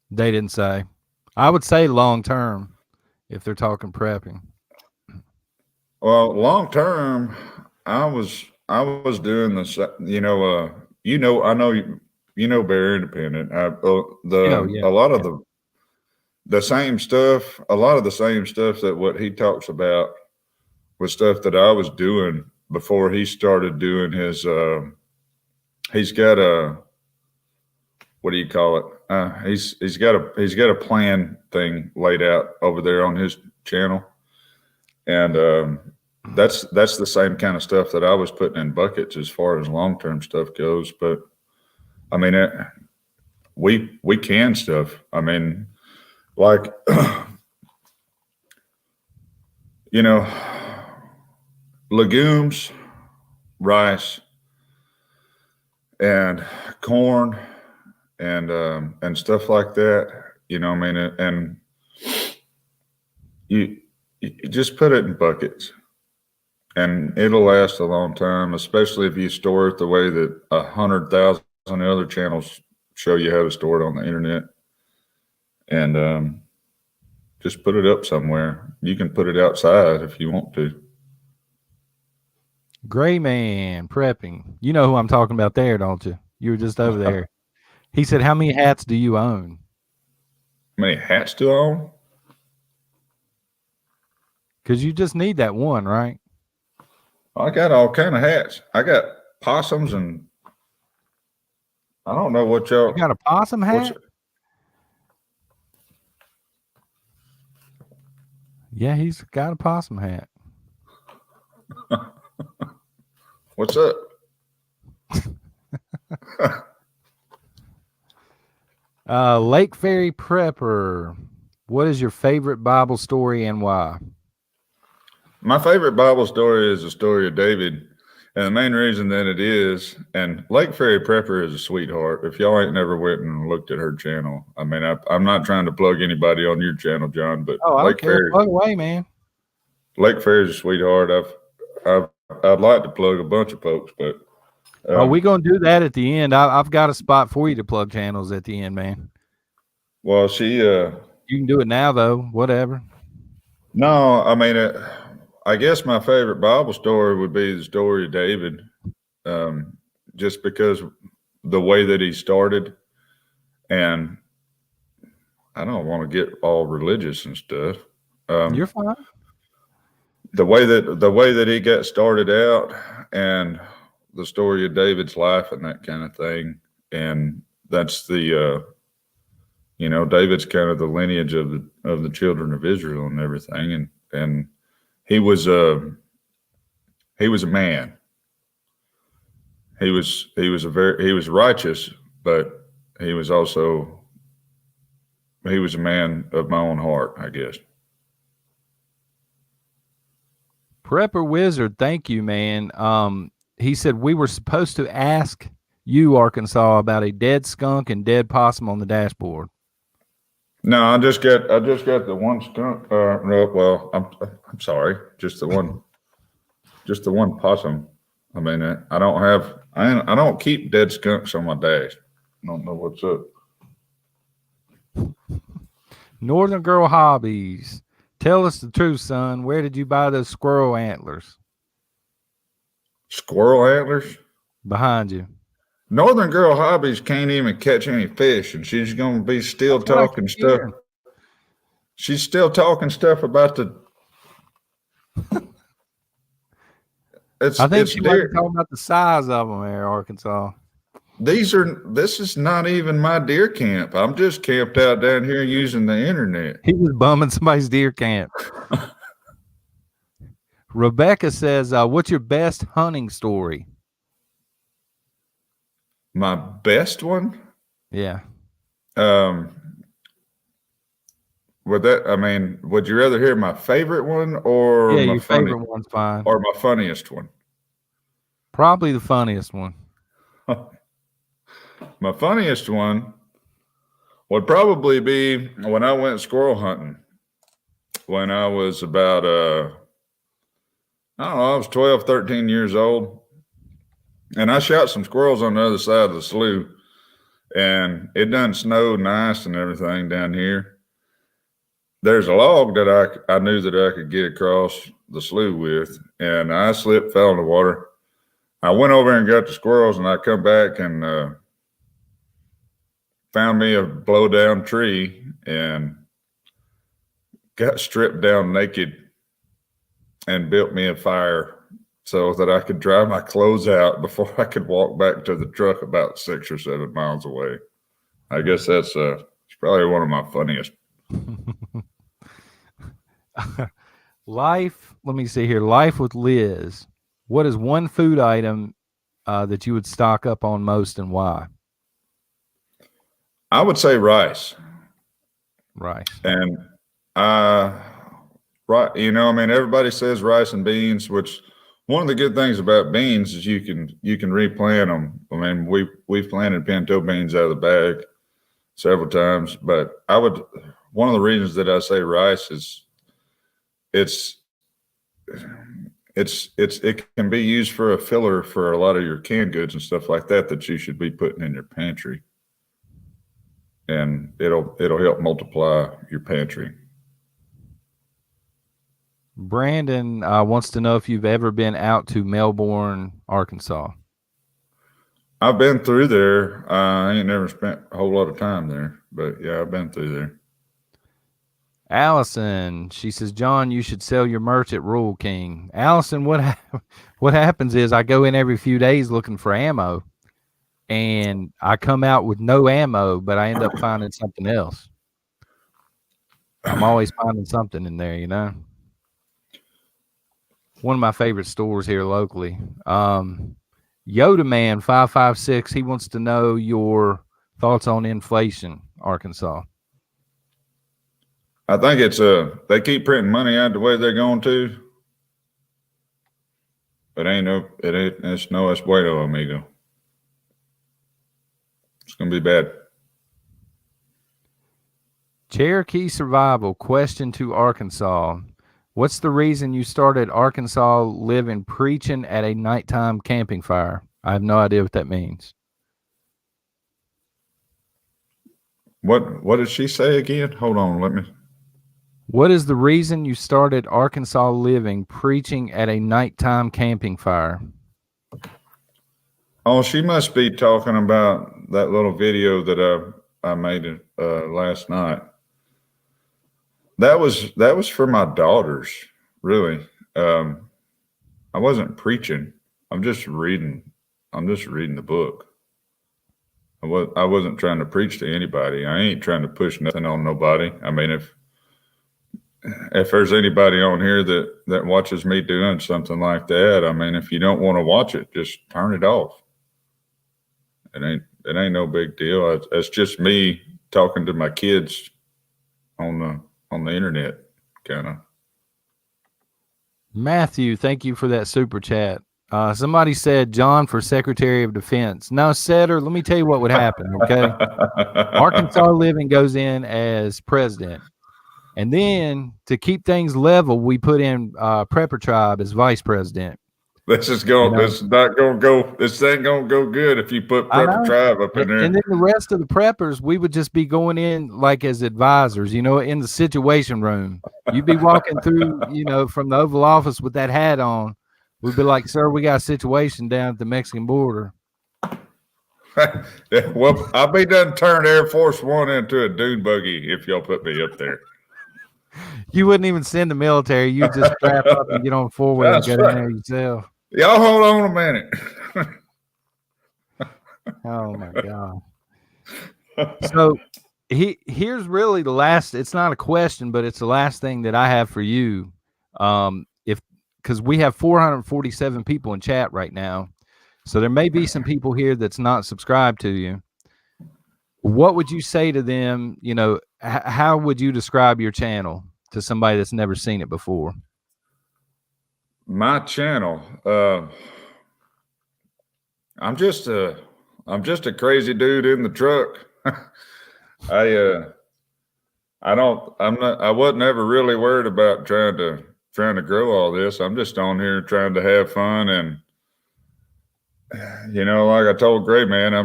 They didn't say. I would say long term if they're talking prepping. Well, long term, I was doing this. I know Bear Independent. A lot of the same stuff. A lot of the same stuff that what he talks about was stuff that I was doing before he started doing his. He's got a, what do you call it? He's got a plan thing laid out over there on his channel, and that's the same kind of stuff that I was putting in buckets as far as long-term stuff goes. But I mean, we can stuff. I mean, like legumes, rice, and corn, and stuff like that. I mean, and you just put it in buckets, and it'll last a long time, especially if you store it the way that 100,000 other channels show you how to store it on the internet. And just put it up somewhere. You can put it outside if you want to. Gray Man prepping. You know who I'm talking about there, don't you? You were just over there. He said, how many hats do you own? How many hats do I own? Because you just need that one, right? I got all kind of hats. I got possums, and I don't know what y'all. You got a possum hat? Yeah, he's got a possum hat. What's up? Lake Ferry Prepper. What is your favorite Bible story and why? My favorite Bible story is the story of David. And the main reason that it is, and Lake Fairy Prepper is a sweetheart. If y'all ain't never went and looked at her channel, I mean, I'm not trying to plug anybody on your channel, John, but Oh, I don't care. Plug away, man. Lake Fairy's a sweetheart. I'd like to plug a bunch of folks, but Are we gonna do that at the end? I've got a spot for you to plug channels at the end, man. Well, she you can do it now though. Whatever. No, I mean, I guess my favorite Bible story would be the story of David, just because the way that he started, and I don't want to get all religious and stuff. You're fine. The way that he got started out, and the story of David's life and that kind of thing, and that's the David's kind of the lineage of the children of Israel and everything, and he was a man. He was righteous, but he was a man of my own heart, I guess. Prepper Wizard, thank you, man. He said we were supposed to ask you, Arkansas, about a dead skunk and dead possum on the dashboard. No, I just got the one skunk. Well, I'm sorry, just the one possum. I mean, I don't keep dead skunks on my dash. I don't know what's up. Northern Girl Hobbies. Tell us the truth, son. Where did you buy those squirrel antlers? Squirrel antlers? Behind you. Northern Girl Hobbies can't even catch any fish, and she's going to be still talking stuff. She's still talking stuff about the. I think she was talking about the size of them there, Arkansas. This is not even my deer camp. I'm just camped out down here using the internet. He was bumming somebody's deer camp. Rebecca says, what's your best hunting story? My best one? Yeah. Would you rather hear my favorite one or my your favorite one's fine. Or my funniest one? Probably the funniest one. My funniest one would probably be when I went squirrel hunting. When I was about, I was 12, 13 years old. And I shot some squirrels on the other side of the slough. And it done snowed and ice and everything down here. There's a log that I knew that I could get across the slough with. And I slipped, fell in the water. I went over and got the squirrels, and I come back and found me a blow down tree and got stripped down naked and built me a fire so that I could dry my clothes out before I could walk back to the truck about 6 or 7 miles away. I guess that's it's probably one of my funniest. Life, let me see here. Life with Liz. What is one food item that you would stock up on most and why? I would say rice. Rice. And right, everybody says rice and beans, which one of the good things about beans is you can replant them. I mean, we've planted pinto beans out of the bag several times, but one of the reasons that I say rice is it can be used for a filler for a lot of your canned goods and stuff like that you should be putting in your pantry. And it'll help multiply your pantry. Brandon wants to know if you've ever been out to Melbourne, Arkansas. I've been through there. I ain't never spent a whole lot of time there, but yeah, I've been through there. Allison, she says, John, you should sell your merch at Rural King. Allison, what happens is I go in every few days looking for ammo, and I come out with no ammo, but I end up finding something else. I'm always finding something in there, One of my favorite stores here locally. Yoda Man 556, he wants to know your thoughts on inflation, Arkansas. I think it's they keep printing money out the way they're going to, It's no es bueno, amigo. It's gonna be bad. Cherokee Survival, question to Arkansas. What's the reason you started Arkansas Livin preaching at a nighttime camping fire? I have no idea what that means. What did she say again? Hold on, let me. What is the reason you started Arkansas Living preaching at a nighttime camping fire? Oh, she must be talking about that little video that I made last night. That was for my daughters, really. I wasn't preaching. I'm just reading. I'm just reading the book. I wasn't trying to preach to anybody. I ain't trying to push nothing on nobody. I mean, if there's anybody on here that watches me doing something like that, I mean, if you don't want to watch it, just turn it off. It ain't no big deal. It's just me talking to my kids on the internet, kind of. Matthew, thank you for that super chat. Somebody said John for Secretary of Defense. No, Setter, let me tell you what would happen, okay? Arkansas Living goes in as president. And then to keep things level, we put in Prepper Tribe as vice president. This ain't gonna go good if you put Prepper Tribe up in there. And then the rest of the preppers, we would just be going in like as advisors, in the situation room. You'd be walking through, from the Oval Office with that hat on. We'd be like, sir, we got a situation down at the Mexican border. Yeah, well, I'll be done turn Air Force One into a dune buggy if y'all put me up there. You wouldn't even send the military. You just strap up and get on four wheel and get in there yourself. Y'all hold on a minute. Oh my God. So here's really the last, it's not a question, but it's the last thing that I have for you. Because we have 447 people in chat right now. So there may be some people here that's not subscribed to you. What would you say to them? How would you describe your channel to somebody that's never seen it before? My channel, I'm just a crazy dude in the truck. I wasn't ever really worried about trying to grow all this. I'm just on here trying to have fun, and like I told Gray, man, I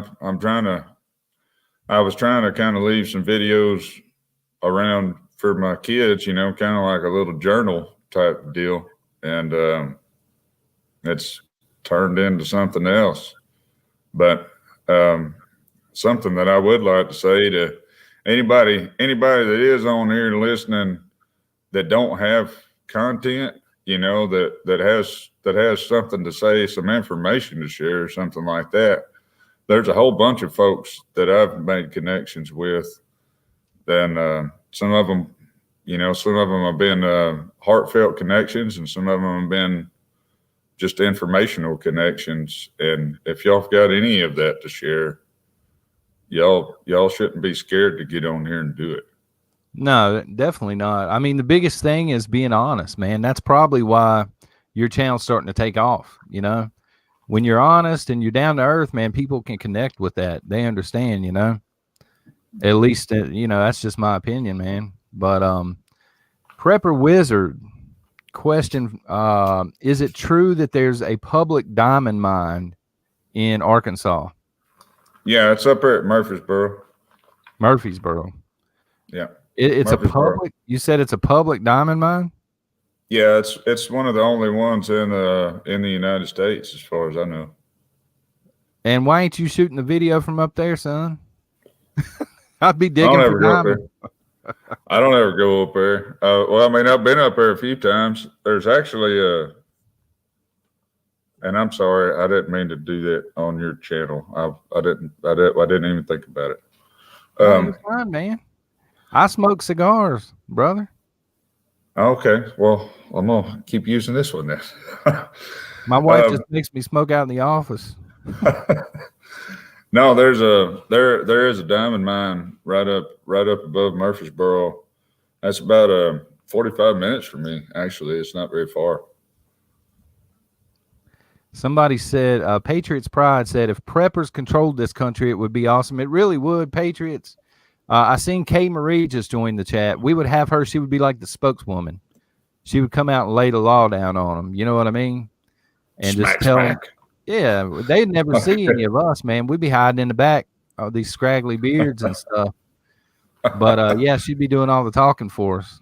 was trying to kind of leave some videos around for my kids, kind of like a little journal type deal. And it's turned into something else. But something that I would like to say to anybody that is on here listening that don't have content, that has something to say, some information to share, something like that. There's a whole bunch of folks that I've made connections with. Then some of them have been heartfelt connections, and some of them have been just informational connections. And if y'all have got any of that to share, y'all shouldn't be scared to get on here and do it. No, definitely not. I mean, the biggest thing is being honest, man. That's probably why your channel's starting to take off. When you're honest and you're down to earth, man, people can connect with that. They understand, at least, that's just my opinion, man. But Prepper Wizard question, is it true that there's a public diamond mine in Arkansas? Yeah, it's up there at Murfreesboro. Yeah. It's a public, you said it's a public diamond mine? Yeah, it's one of the only ones in the United States, as far as I know. And why ain't you shooting the video from up there, son? I'd be digging for diamond. I don't ever go up there. Well, I mean, I've been up there a few times. There's actually and I'm sorry, I didn't mean to do that on your channel. I didn't even think about it. You're fine, man. I smoke cigars, brother. Okay, well, I'm gonna keep using this one then. My wife just makes me smoke out in the office. No, there is a diamond mine right up above Murfreesboro. That's about 45 minutes from me. Actually, it's not very far. Somebody said, Patriots Pride said, if preppers controlled this country, it would be awesome. It really would, Patriots. I seen Kay Marie just join the chat. We would have her. She would be like the spokeswoman. She would come out and lay the law down on them. You know what I mean? And just Smack, tell them, smack. yeah, they'd never see any of us, man. We'd be hiding in the back, all these scraggly beards and stuff. But yeah, she'd be doing all the talking for us.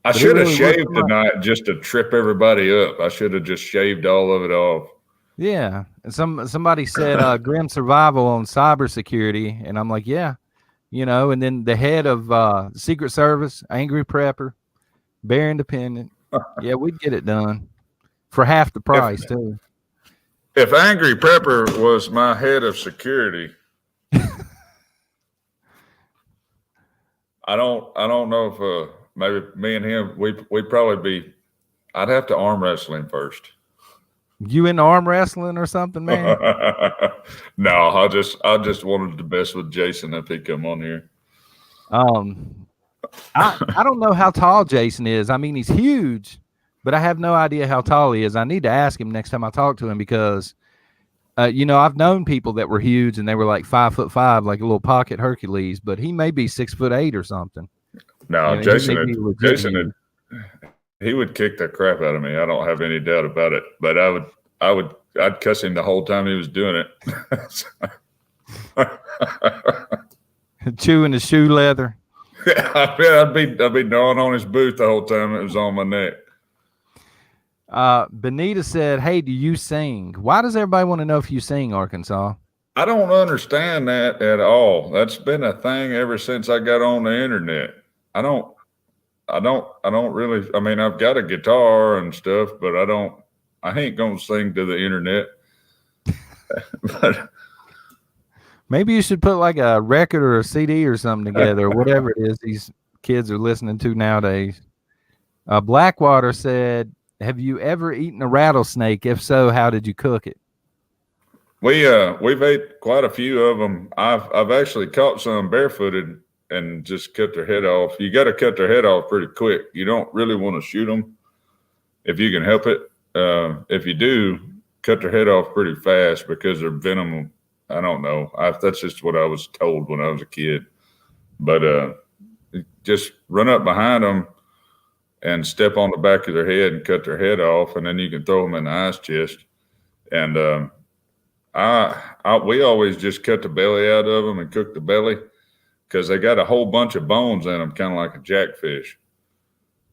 I But it should have really would shaved come up. tonight just to trip everybody up. I should have just shaved all of it off. Yeah. And somebody said grim survival on cybersecurity. And I'm like, yeah, you know, and then the head of Secret Service, angry prepper, Bear Independent. Yeah, we'd get it done for half the price too. If Angry Prepper was my head of security, I don't know if maybe me and him we'd probably be. I'd have to arm wrestle him first. You in arm wrestling or something, man? No, I just wanted the best with Jason if he come on here. I don't know how tall Jason is. I mean, he's huge, but I have no idea how tall he is. I need to ask him next time I talk to him because, you know, I've known people that were huge and they were like 5'5", like a little pocket Hercules, but he may be 6'8" or something. No, you know, Jason he would kick the crap out of me. I don't have any doubt about it. But I'd cuss him the whole time he was doing it. Chewing the shoe leather. Yeah, I'd be gnawing on his boot the whole time it was on my neck. Benita said, "Hey, do you sing? Why does everybody want to know if you sing, Arkansas?" I don't understand that at all. That's been a thing ever since I got on the internet. I don't really. I mean, I've got a guitar and stuff, but I ain't gonna sing to the internet. But maybe you should put like a record or a CD or something together, or whatever it is these kids are listening to nowadays. Blackwater said, "Have you ever eaten a rattlesnake? If so, how did you cook it?" We've ate quite a few of them. I've actually caught some barefooted and just cut their head off. You got to cut their head off pretty quick. You don't really want to shoot them if you can help it. If you do, cut their head off pretty fast because their venom. I don't know. That's just what I was told when I was a kid. But just run up behind them and step on the back of their head and cut their head off, and then you can throw them in the ice chest. And we always just cut the belly out of them and cook the belly because they got a whole bunch of bones in them, kind of like a jackfish.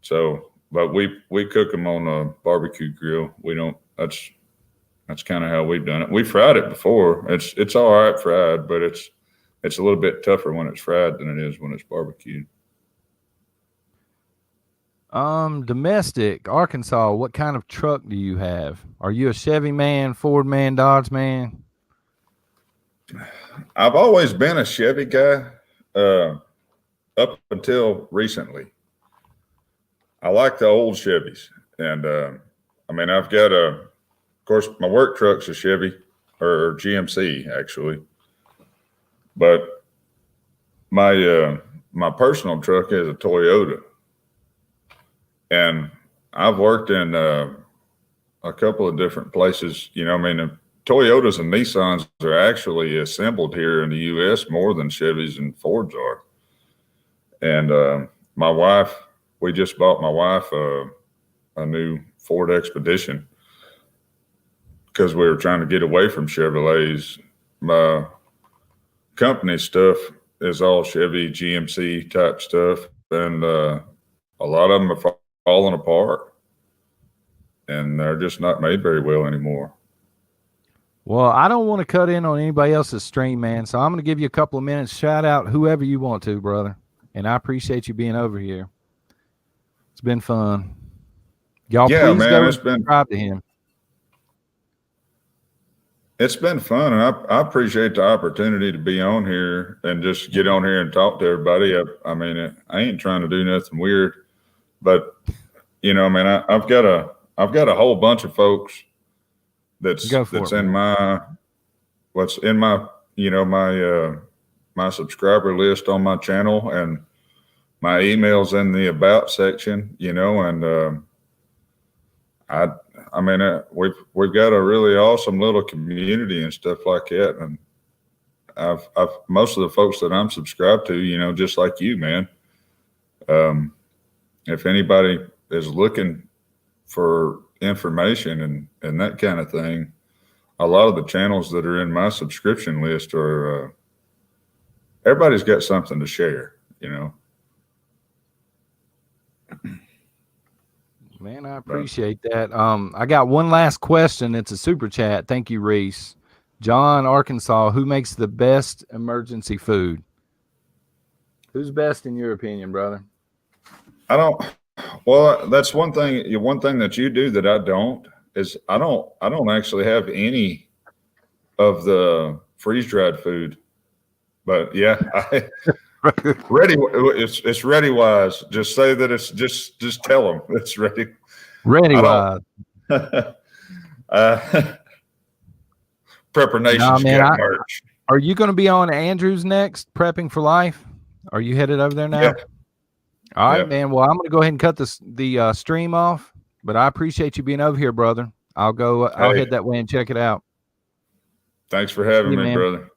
So, but we cook them on a barbecue grill. We don't. That's kind of how we've done it. We fried it before. It's all right fried, but it's a little bit tougher when it's fried than it is when it's barbecued. Domestic, Arkansas, what kind of truck do you have? Are you a Chevy man, Ford man, Dodge man? I've always been a Chevy guy up until recently. I like the old Chevys. And I mean, I've got of course, my work truck's a Chevy or GMC actually. But my personal truck is a Toyota. And I've worked in a couple of different places. You know, I mean, the Toyotas and Nissans are actually assembled here in the U.S. more than Chevys and Fords are. And my wife, we just bought my wife a new Ford Expedition because we were trying to get away from Chevrolets. My company stuff is all Chevy, GMC type stuff. And a lot of them are falling apart, and they're just not made very well anymore. Well, I don't want to cut in on anybody else's stream, man, so I'm going to give you a couple of minutes. Shout out whoever you want to, brother, and I appreciate you being over here. It's been fun. Y'all, yeah, please man, go subscribe to him. It's been fun, and I appreciate the opportunity to be on here and just get on here and talk to everybody. I mean, I ain't trying to do nothing weird. But you know, I mean, I've got a whole bunch of folks that's in my my subscriber list on my channel, and my email's in the about section, you know, and I mean, we've got a really awesome little community and stuff like that, and I've most of the folks that I'm subscribed to, you know, just like you, man. If anybody is looking for information and that kind of thing, a lot of the channels that are in my subscription list are everybody's got something to share, you know. Man, I appreciate that. I got one last question. It's a super chat. Thank you, Reese. John, Arkansas, who makes the best emergency food? Who's best in your opinion, brother? I don't. Well, that's one thing. One thing that you do that I don't is I don't actually have any of the freeze dried food. But yeah, ready. It's Ready Wise. Just say that it's just tell them it's ready. Ready Wise. Prepper Nation's got merch. Are you going to be on Andrews next, Prepping for Life? Are you headed over there now? Yeah. All right, man. Well, I'm going to go ahead and cut the stream off, but I appreciate you being over here, brother. I'll head that way and check it out. Thanks for having me, brother.